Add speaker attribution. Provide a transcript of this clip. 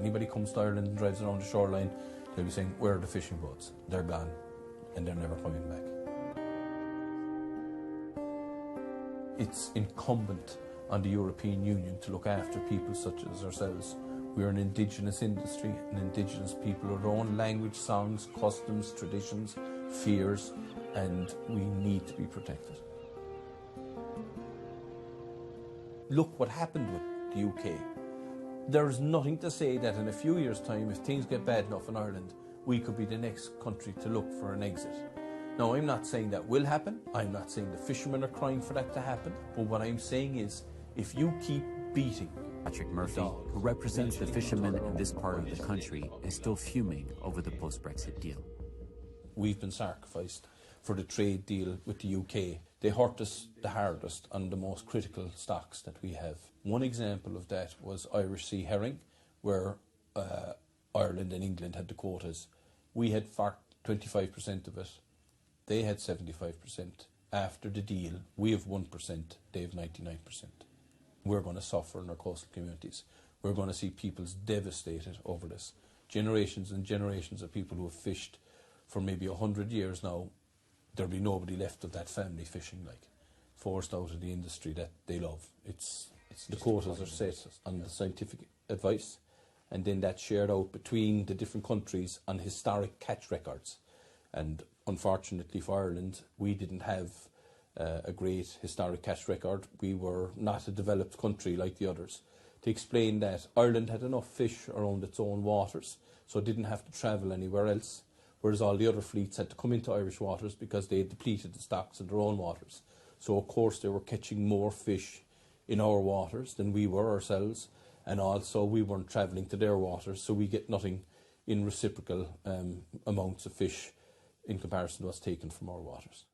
Speaker 1: Anybody comes to Ireland and drives around the shoreline, they'll be saying, where are the fishing boats? They're gone, and they're never coming back. It's incumbent on the European Union to look after people such as ourselves. We're an indigenous industry, an indigenous people with our own language, songs, customs, traditions, fears, and we need to be protected. Look what happened with the UK. There's nothing to say that in a few years' time, if things get bad enough in Ireland, we could be the next country to look for an exit. Now, I'm not saying that will happen. I'm not saying the fishermen are crying for that to happen. But what I'm saying is, if you keep beating
Speaker 2: Patrick Murphy, who represents the fishermen in this part of the country, is still fuming over the post-Brexit deal.
Speaker 1: We've been sacrificed for the trade deal with the UK. They hurt us the hardest on the most critical stocks that we have. One example of that was Irish sea herring, where Ireland and England had the quotas. We had 25% of it. They had 75%. After the deal, we have 1%, they have 99%. We're going to suffer in our coastal communities. We're going to see people devastated over this. Generations and generations of people who have fished for maybe 100 years now, there'll be nobody left of that family fishing, like, forced out of the industry that they love. It's the quotas are set on the scientific advice, and then that's shared out between the different countries on historic catch records. And unfortunately for Ireland, we didn't have a great historic catch record. We were not a developed country like the others. To explain that, Ireland had enough fish around its own waters, so it didn't have to travel anywhere else, whereas all the other fleets had to come into Irish waters because they had depleted the stocks in their own waters. So of course they were catching more fish in our waters than we were ourselves, and also we weren't travelling to their waters, so we get nothing in reciprocal amounts of fish in comparison to what's taken from our waters.